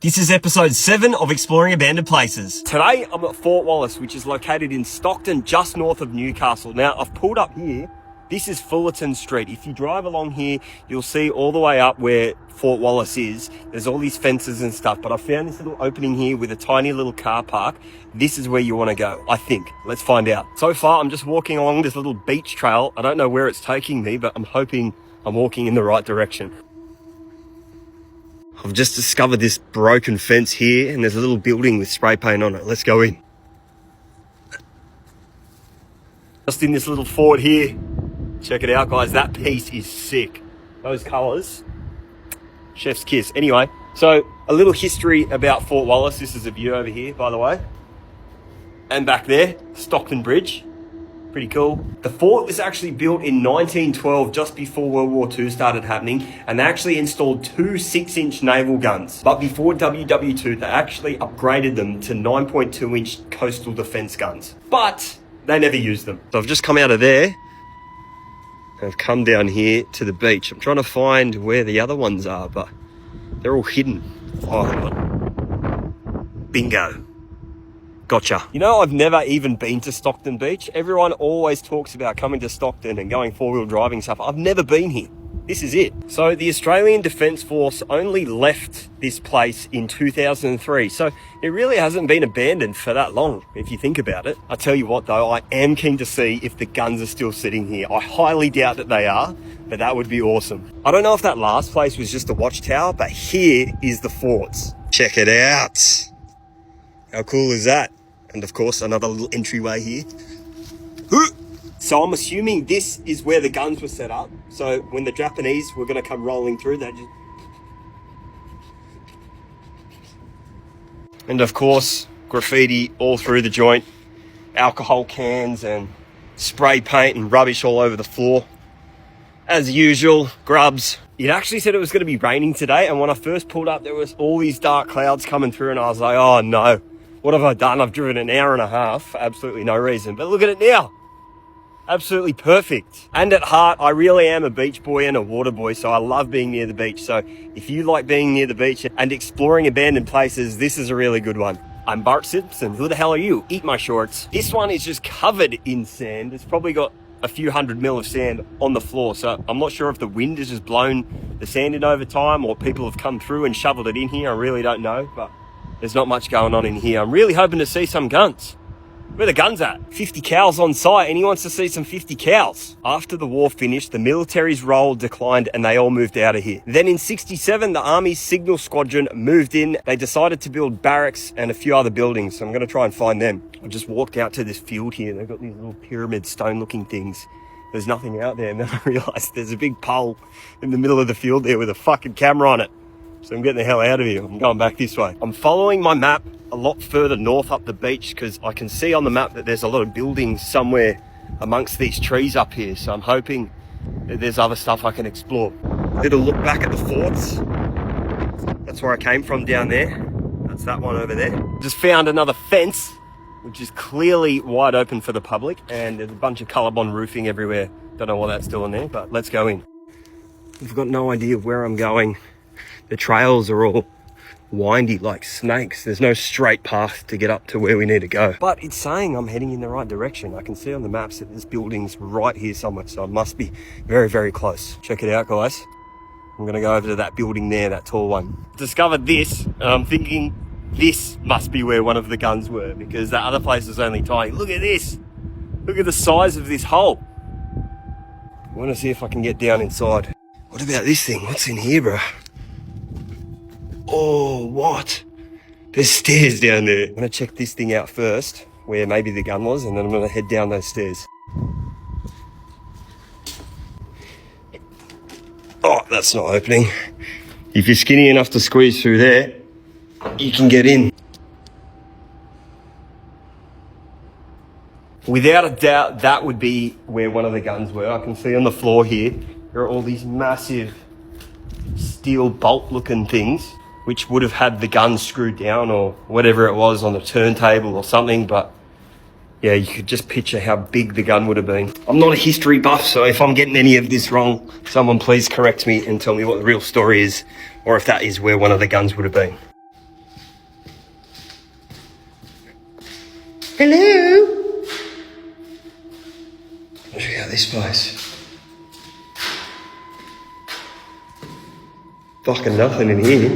This is episode 7 of Exploring Abandoned Places. Today I'm at Fort Wallace, which is located in Stockton, just north of Newcastle. Now, I've pulled up here. This is Fullerton Street. If you drive along here, you'll see all the way up where Fort Wallace is. There's all these fences and stuff, but I found this little opening here with a tiny little car park. This is where you want to go, I think. Let's find out. So far, I'm just walking along this little beach trail. I don't know where it's taking me, but I'm hoping I'm walking in the right direction. I've just discovered this broken fence here, and there's a little building with spray paint on it. Let's go in. Just in this little fort here. Check it out, guys. That piece is sick. Those colours, chef's kiss. Anyway, so a little history about Fort Wallace. This is a view over here, by the way. And back there, Stockton Bridge. Pretty cool. The fort was actually built in 1912, just before World War II started happening, and they actually installed 2 6-inch naval guns. But before WW2, they actually upgraded them to 9.2-inch coastal defence guns. But they never used them. So I've just come out of there, and I've come down here to the beach. I'm trying to find where the other ones are, but they're all hidden. Oh, hold on. Bingo. Gotcha. You know, I've never even been to Stockton Beach. Everyone always talks about coming to Stockton and going four-wheel driving stuff. I've never been here. This is it. So the Australian Defence Force only left this place in 2003. So it really hasn't been abandoned for that long, if you think about it. I tell you what though, I am keen to see if the guns are still sitting here. I highly doubt that they are, but that would be awesome. I don't know if that last place was just a watchtower, but here is the forts. Check it out. How cool is that? And of course, another little entryway here. So I'm assuming this is where the guns were set up. So when the Japanese were going to come rolling through, they just... And of course, graffiti all through the joint. Alcohol cans and spray paint and rubbish all over the floor. As usual, grubs. It actually said it was going to be raining today. And when I first pulled up, there was all these dark clouds coming through. And I was like, oh no. What have I done? I've driven an hour and a half for absolutely no reason. But look at it now. Absolutely perfect. And at heart, I really am a beach boy and a water boy, so I love being near the beach. So if you like being near the beach and exploring abandoned places, this is a really good one. I'm Bart Simpson. Who the hell are you? Eat my shorts. This one is just covered in sand. It's probably got a few 100 mil of sand on the floor. So I'm not sure if the wind has just blown the sand in over time or people have come through and shoveled it in here. I really don't know, but there's not much going on in here. I'm really hoping to see some guns. Where the guns at? 50 cows on site, and he wants to see some 50 cows. After the war finished, the military's role declined and they all moved out of here. Then in 67, the Army's Signal Squadron moved in. They decided to build barracks and a few other buildings, so I'm going to try and find them. I just walked out to this field here. They've got these little pyramid stone-looking things. There's nothing out there, and then I realised there's a big pole in the middle of the field there with a fucking camera on it. So I'm getting the hell out of here. I'm going back this way. I'm following my map a lot further north up the beach because I can see on the map that there's a lot of buildings somewhere amongst these trees up here. So I'm hoping that there's other stuff I can explore. Little look back at the forts. That's where I came from down there. That's that one over there. Just found another fence, which is clearly wide open for the public. And there's a bunch of ColourBond roofing everywhere. Don't know why that's still in there, but let's go in. I've got no idea where I'm going. The trails are all windy like snakes. There's no straight path to get up to where we need to go. But it's saying I'm heading in the right direction. I can see on the maps that this building's right here somewhere, so I must be very, very close. Check it out, guys. I'm gonna go over to that building there, that tall one. Discovered this, and I'm thinking this must be where one of the guns were because that other place is only tiny. Look at this. Look at the size of this hole. I wanna see if I can get down inside. What about this thing? What's in here, bro? Oh, what? There's stairs down there. I'm gonna check this thing out first, where maybe the gun was, and then I'm gonna head down those stairs. Oh, that's not opening. If you're skinny enough to squeeze through there, you can get in. Without a doubt, that would be where one of the guns were. I can see on the floor here, there are all these massive steel bolt looking things, which would have had the gun screwed down or whatever it was on a turntable or something. But yeah, you could just picture how big the gun would have been. I'm not a history buff, so if I'm getting any of this wrong, someone please correct me and tell me what the real story is, or if that is where one of the guns would have been. Hello? Check out this place. Fucking nothing in here.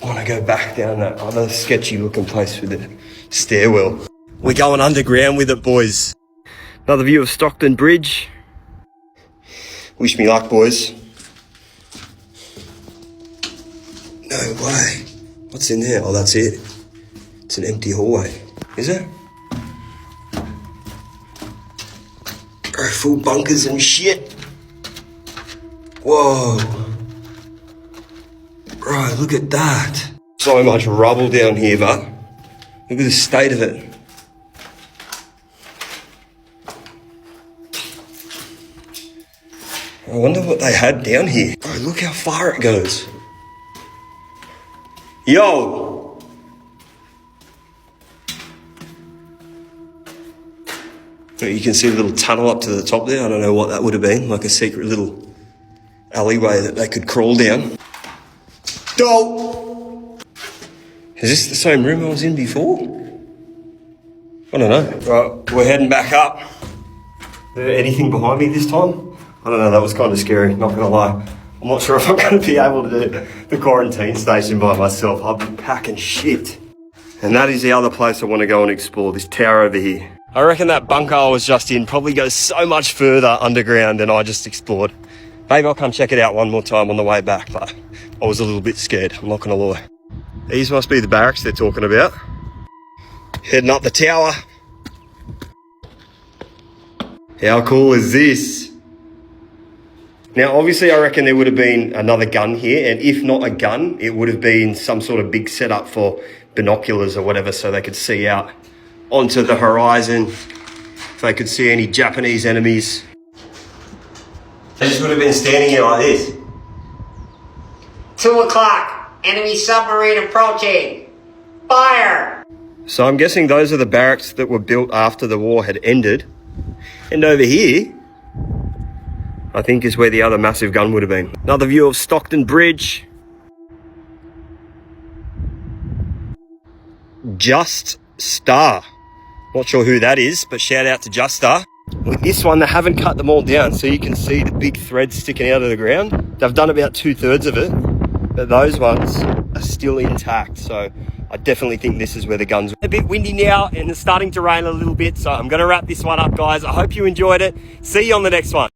I want to go back down that other sketchy looking place with the stairwell. We're going underground with it, boys. Another view of Stockton Bridge. Wish me luck, boys. No way. What's in there? Oh, that's it. It's an empty hallway. Is it? Bro, full bunkers and shit. Whoa. Bro, look at that. So much rubble down here, but look at the state of it. I wonder what they had down here. Bro, look how far it goes. Yo! You can see a little tunnel up to the top there. I don't know what that would have been, like a secret little alleyway that they could crawl down. Doll! Is this the same room I was in before? I don't know. Right, we're heading back up. Is there anything behind me this time? I don't know, that was kind of scary, not gonna lie. I'm not sure if I'm gonna be able to do the quarantine station by myself. I'll be packing shit. And that is the other place I want to go and explore, this tower over here. I reckon that bunker I was just in probably goes so much further underground than I just explored. Maybe I'll come check it out one more time on the way back, but I was a little bit scared, I'm not gonna lie. These must be the barracks they're talking about. Heading up the tower. How cool is this? Now, obviously, I reckon there would have been another gun here, and if not a gun, it would have been some sort of big setup for binoculars or whatever, so they could see out onto the horizon, if they could see any Japanese enemies. They just would have been standing here like this. 2 o'clock, enemy submarine approaching. Fire! So I'm guessing those are the barracks that were built after the war had ended. And over here, I think is where the other massive gun would have been. Another view of Stockton Bridge. Just Star. Not sure who that is, but shout out to Just Star. With this one, they haven't cut them all down, so you can see the big threads sticking out of the ground. They've done about 2/3 of it, but those ones are still intact, so I definitely think this is where the guns were. A bit windy now, and it's starting to rain a little bit, so I'm going to wrap this one up, guys. I hope you enjoyed it. See you on the next one.